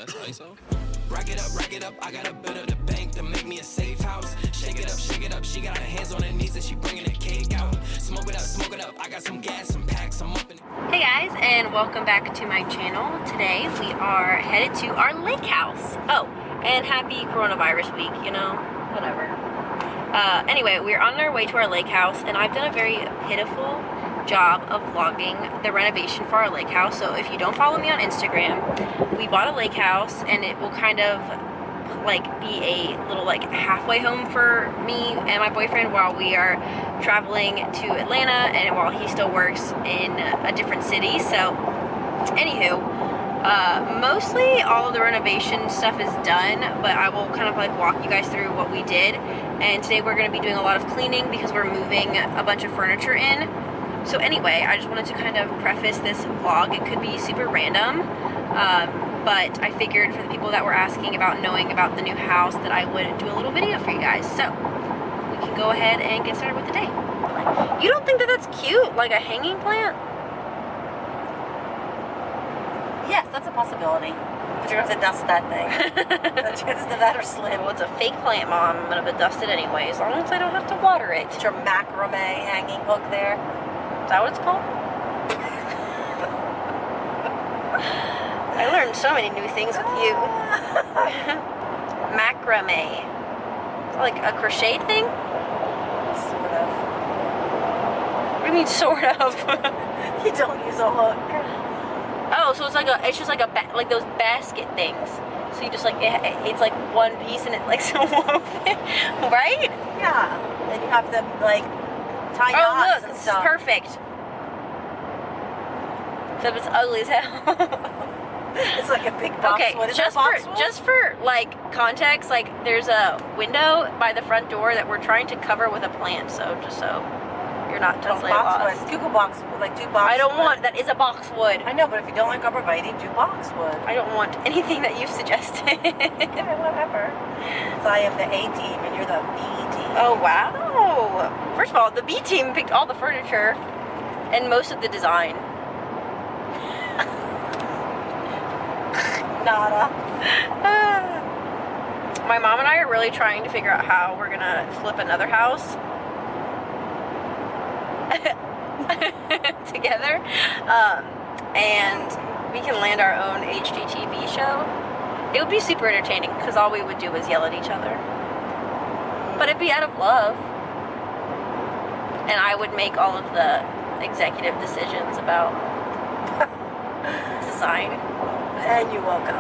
That's ISO. Rack it up, I got a bit of the bank to make me a safe house. Shake it up, she got her hands on her knees and she bringing the cake out. Smoke it up, I got some gas, some packs, I'm up in it. Hey guys, and welcome back to my channel. Today we are headed to our lake house. Oh, and happy coronavirus week, you know, whatever. Anyway, we're on our way to our lake house, and I've done a very pitiful job of vlogging the renovation for our lake house. So if you don't follow me on Instagram, we bought a lake house, and it will kind of like be a little like halfway home for me and my boyfriend while we are traveling to Atlanta and while he still works in a different city. So anywho, mostly all of the renovation stuff is done, but I will kind of like walk you guys through what we did. And today we're going to be doing a lot of cleaning because we're moving a bunch of furniture in. So anyway, I just wanted to kind of preface this vlog. It could be super random, but I figured for the people that were asking about knowing about the new house that I would do a little video for you guys. So we can go ahead and get started with the day. You don't think that that's cute? Like a hanging plant? Yes, that's a possibility. But you're going to have to dust that thing. The chances of that are slim. Well, it's a fake plant, Mom. I'm going to dust it anyway, as long as I don't have to water it. It's your macrame hanging hook there. Is that what it's called? I learned so many new things with you. Macrame. Is that like a crochet thing? Sort of. What do you mean, sort of? You don't use a hook. Oh, so it's like it's just like like those basket things. So you just like, it's like one piece and it like so right? Yeah. And you have to like tie knots. Oh look, and this is stuff. perfect. Except it's ugly as hell. It's like a big box. Okay, just for like context, like there's a window by the front door that we're trying to cover with a plant, so just so you're not totally lost. Google boxwood, like do boxwood. I don't want, that is a boxwood. I know, but if you don't like arborvitae, do boxwood. I don't want anything that you've suggested. Okay, whatever. So I am the A team and you're the B team. Oh wow. First of all, the B team picked all the furniture and most of the design. Nada. My mom and I are really trying to figure out how we're gonna flip another house together, and we can land our own HGTV show. It would be super entertaining because all we would do is yell at each other, but it'd be out of love, and I would make all of the executive decisions about design. And you're welcome.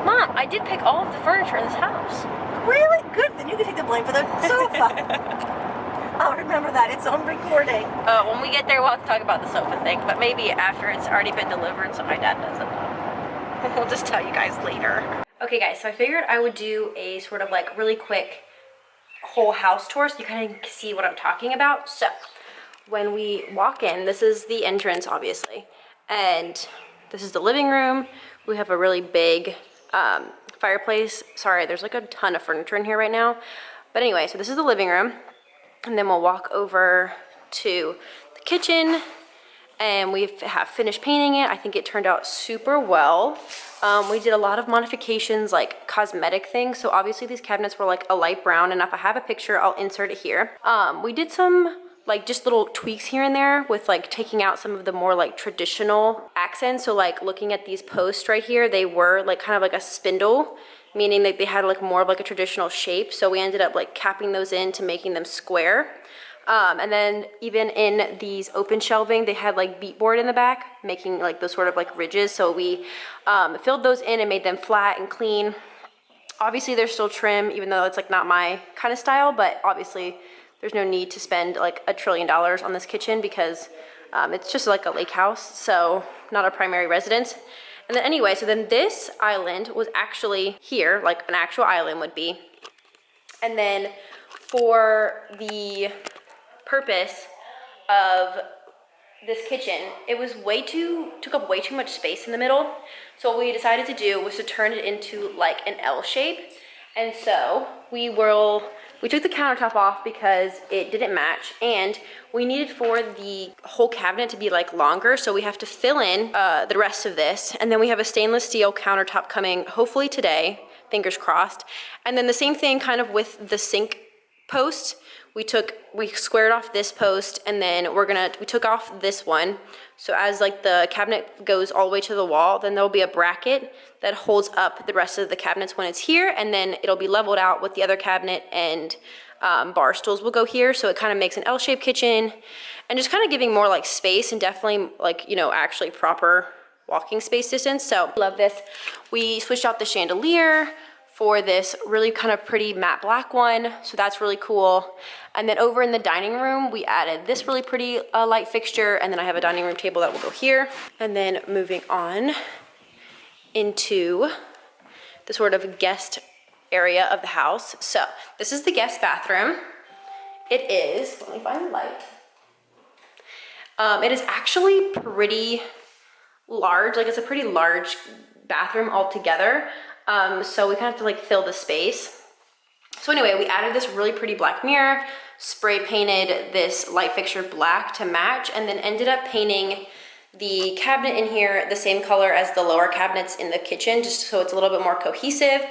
Mom, I did pick all of the furniture in this house. Really? Good. Then you can take the blame for the sofa. I'll remember that. It's on recording. When we get there, we'll have to talk about the sofa thing, but maybe after it's already been delivered so my dad doesn't know. We'll just tell you guys later. Okay guys, so I figured I would do a sort of like really quick whole house tour so you kind of see what I'm talking about. So when we walk in, this is the entrance obviously, and this is the living room. We have a really big fireplace. Sorry, there's like a ton of furniture in here right now. But anyway, so this is the living room. And then we'll walk over to the kitchen. And we have finished painting it. I think it turned out super well. We did a lot of modifications, like cosmetic things. So obviously these cabinets were like a light brown. And if I have a picture, I'll insert it here. We did some like just little tweaks here and there with like taking out some of the more like traditional accents. So like looking at these posts right here, they were like kind of like a spindle, meaning that they had like more of like a traditional shape. So we ended up like capping those in to making them square. And then even in these open shelving, they had like beadboard in the back, making like those sort of like ridges. So we filled those in and made them flat and clean. Obviously there's still trim, even though it's like not my kind of style, but obviously there's no need to spend like $1 trillion on this kitchen because it's just like a lake house, so not a primary residence. And then anyway, so then this island was actually here, like an actual island would be. And then for the purpose of this kitchen, it was took up way too much space in the middle. So what we decided to do was to turn it into like an L shape. And so we will we took the countertop off because it didn't match, and we needed for the whole cabinet to be like longer, so we have to fill in the rest of this. And then we have a stainless steel countertop coming hopefully today, fingers crossed. And then the same thing kind of with the sink post. We squared off this post, and then we took off this one. So as like the cabinet goes all the way to the wall, then there'll be a bracket that holds up the rest of the cabinets when it's here, and then it'll be leveled out with the other cabinet, and bar stools will go here. So it kind of makes an L-shaped kitchen, and just kind of giving more like space, and definitely like, you know, actually proper walking space distance. So love this. We switched out the chandelier for this really kind of pretty matte black one, so that's really cool. And then over in the dining room, we added this really pretty light fixture, and then I have a dining room table that will go here. And then moving on into the sort of guest area of the house. So this is the guest bathroom. It is, let me find the light. It is actually pretty large, like it's a pretty large bathroom altogether. So we kind of have to like fill the space. So anyway, we added this really pretty black mirror, spray painted this light fixture black to match, and then ended up painting the cabinet in here the same color as the lower cabinets in the kitchen, just so it's a little bit more cohesive.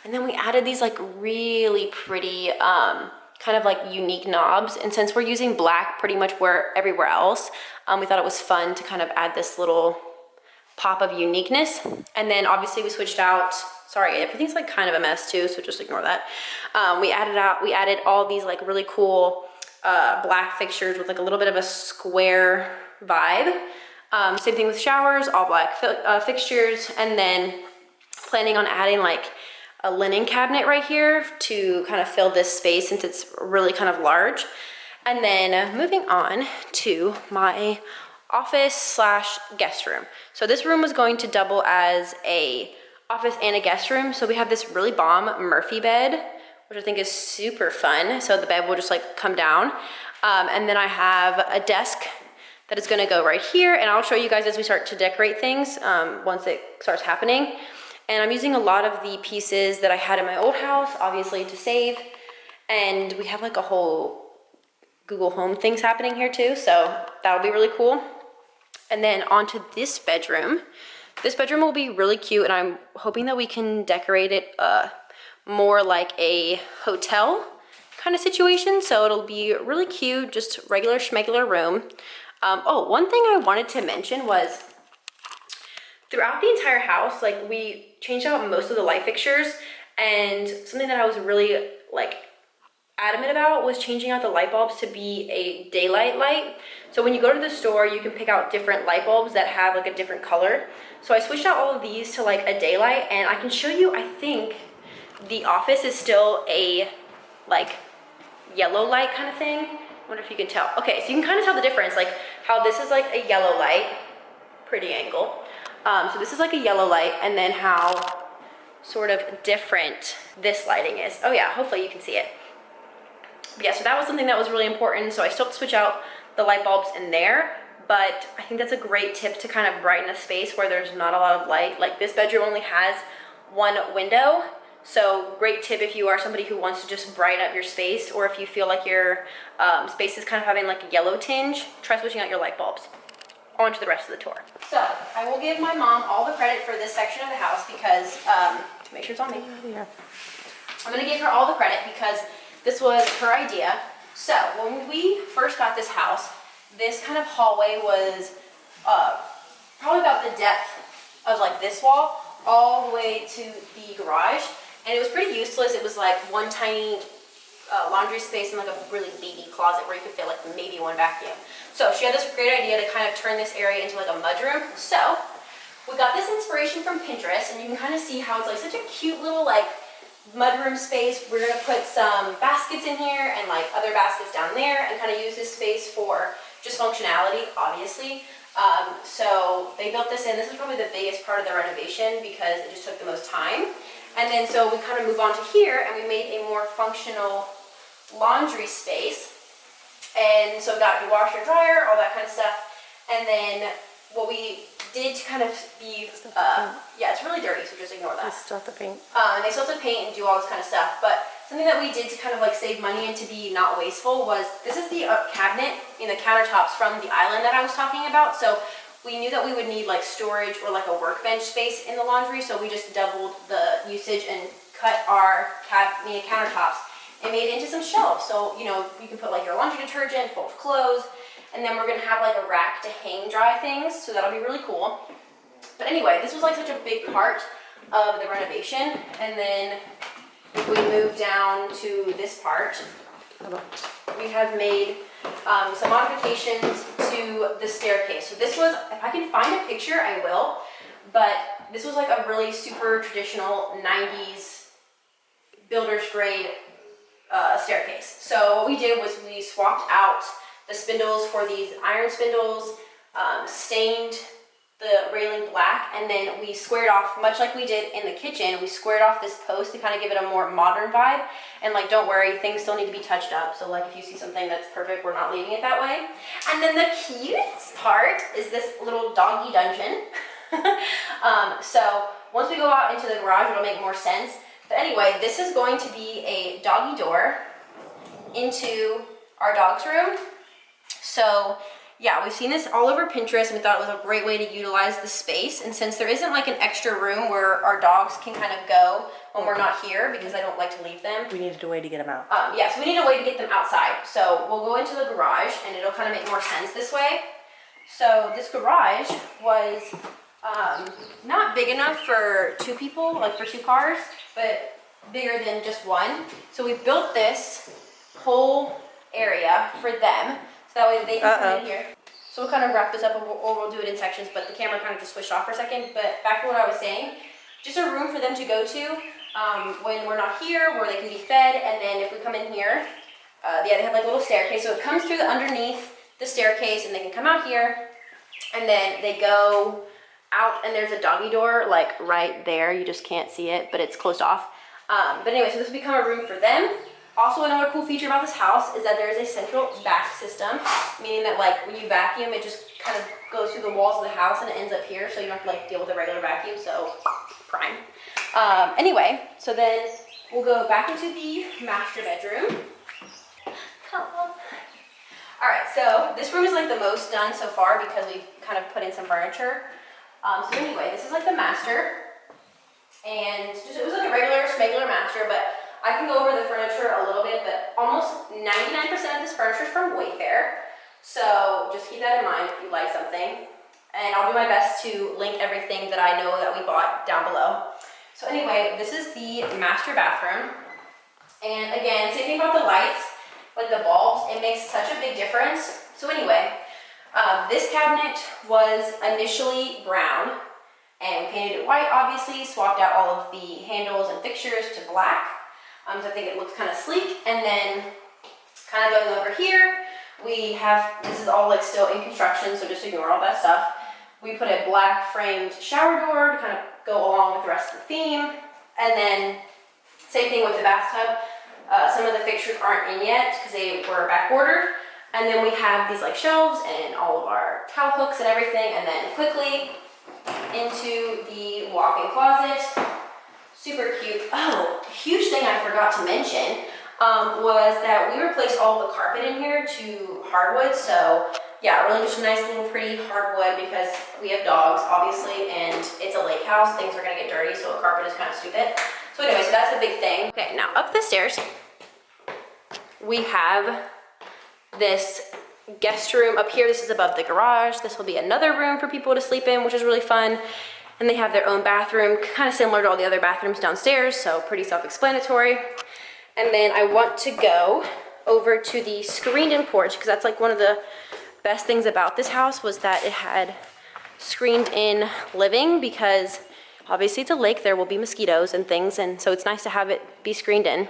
And then we added these like really pretty, kind of like unique knobs. And since we're using black pretty much everywhere else, we thought it was fun to kind of add this little pop of uniqueness. And then obviously we switched out, sorry, everything's like kind of a mess too, so just ignore that. We added all these like really cool black fixtures with like a little bit of a square vibe. Same thing with showers, all black fixtures, and then planning on adding like a linen cabinet right here to kind of fill this space since it's really kind of large. And then moving on to my office slash guest room. So this room was going to double as a office and a guest room. So we have this really bomb Murphy bed, which I think is super fun. So the bed will just like come down. And then I have a desk that is gonna go right here, and I'll show you guys as we start to decorate things once it starts happening. And I'm using a lot of the pieces that I had in my old house, obviously to save. And we have like a whole Google Home things happening here too, so that'll be really cool. And then onto this bedroom. This bedroom will be really cute, and I'm hoping that we can decorate it more like a hotel kind of situation. So it'll be really cute, just regular schmegular room. Oh, one thing I wanted to mention was throughout the entire house, like we changed out most of the light fixtures, and something that I was really like adamant about was changing out the light bulbs to be a daylight light. So when you go to the store, you can pick out different light bulbs that have like a different color. So I switched out all of these to like a daylight, and I can show you, I think the office is still a like yellow light kind of thing. I wonder if you can tell. Okay, so you can kind of tell the difference, like how this is like a yellow light, pretty angle. So this is like a yellow light, and then how sort of different this lighting is. Oh yeah, hopefully you can see it. But yeah, so that was something that was really important. So I still have to switch out the light bulbs in there, but I think that's a great tip to kind of brighten a space where there's not a lot of light. Like this bedroom only has one window. So great tip if you are somebody who wants to just brighten up your space, or if you feel like your space is kind of having like a yellow tinge, try switching out your light bulbs. On to the rest of the tour. So I will give my mom all the credit for this section of the house because, to make sure it's on me. Yeah. I'm gonna give her all the credit because this was her idea. So when we first got this house, this kind of hallway was probably about the depth of like this wall all the way to the garage. And it was pretty useless. It was like one tiny laundry space and like a really baby closet where you could fit like maybe one vacuum. So she had this great idea to kind of turn this area into like a mudroom. So we got this inspiration from Pinterest, and you can kind of see how it's like such a cute little like mudroom space. We're gonna put some baskets in here and like other baskets down there, and kind of use this space for just functionality, obviously. So they built this in. This is probably the biggest part of the renovation because it just took the most time. And then so we kind of move on to here, and we made a more functional laundry space. And so we got your washer, dryer, all that kind of stuff. And then what we did to kind of be, yeah, it's really dirty, so just ignore that. They still have to paint. And they still have to paint and do all this kind of stuff. But something that we did to kind of like save money and to be not wasteful was, this is the cabinet in the countertops from the island that I was talking about. So we knew that we would need like storage or like a workbench space in the laundry. So we just doubled the usage and cut our countertops and made it into some shelves. So, you know, you can put like your laundry detergent, fold clothes, and then we're gonna have like a rack to hang dry things. So that'll be really cool. But anyway, this was like such a big part of the renovation. And then if we move down to this part, we have made some modifications to the staircase. So this was, if I can find a picture, I will, but this was like a really super traditional 90s builder's grade staircase. So what we did was we swapped out the spindles for these iron spindles, stained the railing black, and then we squared off, much like we did in the kitchen, we squared off this post to kind of give it a more modern vibe. And like, don't worry, things still need to be touched up. So like if you see something that's perfect, we're not leaving it that way. And then the cutest part is this little doggy dungeon. So once we go out into the garage, it'll make more sense. But anyway, this is going to be a doggy door into our dog's room. So yeah, we've seen this all over Pinterest, and we thought it was a great way to utilize the space. And since there isn't like an extra room where our dogs can kind of go when we're not here, because I don't like to leave them. We needed a way to get them out. Yeah, so we need a way to get them outside. So we'll go into the garage, and it'll kind of make more sense this way. So this garage was not big enough for 2 people, like for 2 cars, but bigger than just one. So we built this whole area for them. That way they can come in here. So we'll kind of wrap this up, or we'll do it in sections, but the camera kind of just switched off for a second. But back to what I was saying, just a room for them to go to when we're not here, where they can be fed. And then if we come in here, yeah, they have like a little staircase. So it comes through the underneath the staircase, and they can come out here, and then they go out, and there's a doggy door like right there. You just can't see it, but it's closed off. But anyway, so this will become a room for them. Also, another cool feature about this house is that there is a central vac system, meaning that like when you vacuum, it just kind of goes through the walls of the house and it ends up here, so you don't have to like deal with a regular vacuum. So prime. Anyway, so then we'll go back into the master bedroom. All right, so this room is like the most done so far because we've kind of put in some furniture. So anyway, this is like the master, and just, it was like a regular master, but I can go over the furniture a little bit, but almost 99% of this furniture is from Wayfair. So just keep that in mind if you like something. And I'll do my best to link everything that I know that we bought down below. So anyway, this is the master bathroom. And again, same thing about the lights, like the bulbs, it makes such a big difference. So anyway, this cabinet was initially brown, and we painted it white, obviously, swapped out all of the handles and fixtures to black. So I think it looks kind of sleek. And then kind of going over here, we have, this is all like still in construction, so just ignore all that stuff. We put a black framed shower door to kind of go along with the rest of the theme. And then same thing with the bathtub. Some of the fixtures aren't in yet because they were back ordered. And then we have these like shelves and all of our towel hooks and everything. And then quickly into the walk-in closet. Super cute. Oh, huge thing I forgot to mention was that we replaced all the carpet in here to hardwood. So yeah, really just a nice little pretty hardwood because we have dogs, obviously, and it's a lake house. Things are gonna get dirty, so a carpet is kind of stupid. So anyway, so that's a big thing. Okay, now up the stairs, we have this guest room up here. This is above the garage. This will be another room for people to sleep in, which is really fun. And they have their own bathroom, kind of similar to all the other bathrooms downstairs, so pretty self-explanatory. And then I want to go over to the screened-in porch, because that's like one of the best things about this house was that it had screened-in living, because obviously it's a lake, there will be mosquitoes and things, and so it's nice to have it be screened in.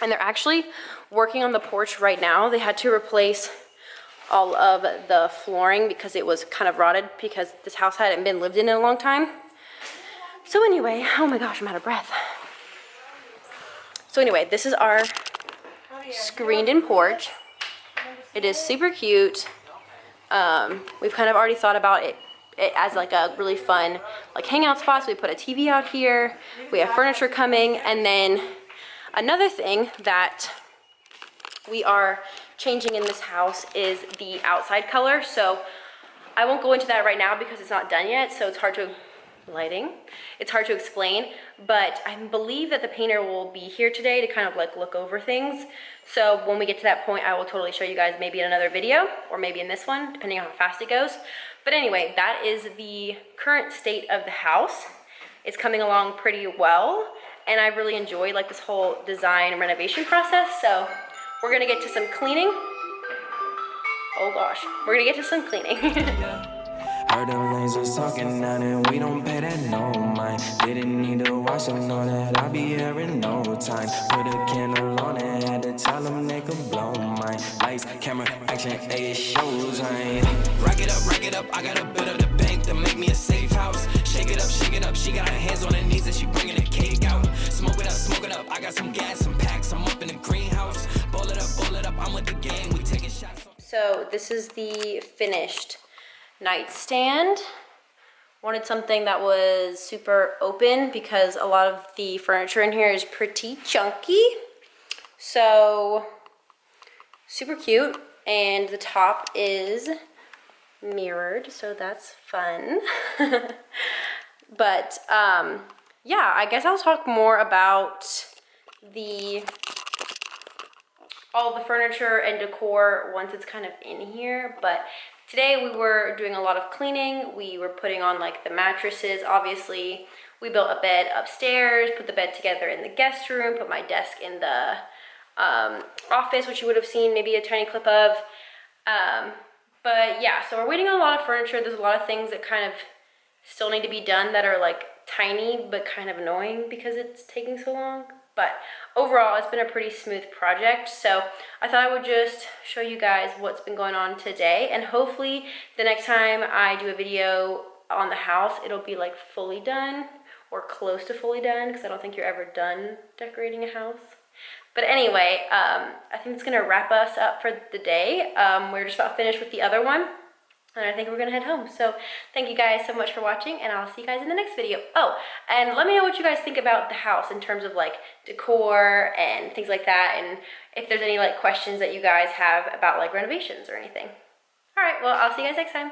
And they're actually working on the porch right now. They had to replace all of the flooring because it was kind of rotted because this house hadn't been lived in a long time. So anyway, oh my gosh, I'm out of breath. So anyway, this is our screened-in porch. It is super cute. We've kind of already thought about it as like a really fun like hangout spot. So we put a TV out here. We have furniture coming, and then Another thing that we are changing in this house is the outside color. So I won't go into that right now because it's not done yet, so it's hard to, lighting, it's hard to explain, but I believe that the painter will be here today to kind of like look over things. So when we get to that point, I will totally show you guys maybe in another video or maybe in this one, depending on how fast it goes. But anyway, that is the current state of the house. It's coming along pretty well, and I really enjoyed like this whole design and renovation process. So we're gonna get to some cleaning. Oh gosh, we're gonna get to some cleaning. Heard them lanes was talking now and we don't pay that no mind. Didn't need to watch them, know that I'll be here in no time. Put a candle on and had to tell them they could blow mine. Lights, camera, action, it shows I rack it up, I gotta build up the bank to make me a safe house. Shake it up, she got her hands on her knees and she bringing the cake out. Smoke it up, I got some gas, some packs, I'm up in the greenhouse. Bowl it up, I'm with the gang, we taking shots. So this is the finished nightstand. Wanted something that was super open because a lot of the furniture in here is pretty chunky. So super cute, and the top is mirrored, so that's fun. But yeah, I guess I'll talk more about all the furniture and decor once it's kind of in here. But today we were doing a lot of cleaning. We were putting on like the mattresses, obviously. We built a bed upstairs, put the bed together in the guest room, put my desk in the office, which you would have seen maybe a tiny clip of. But yeah, so we're waiting on a lot of furniture. There's a lot of things that kind of still need to be done that are like tiny but kind of annoying because it's taking so long. But overall, it's been a pretty smooth project. So I thought I would just show you guys what's been going on today. And hopefully the next time I do a video on the house, it'll be like fully done or close to fully done, because I don't think you're ever done decorating a house. But anyway, I think it's gonna wrap us up for the day. We're just about finished with the other one, and I think we're gonna head home. So thank you guys so much for watching, and I'll see you guys in the next video. Oh, and let me know what you guys think about the house in terms of like decor and things like that, and if there's any like questions that you guys have about like renovations or anything. All right, well, I'll see you guys next time.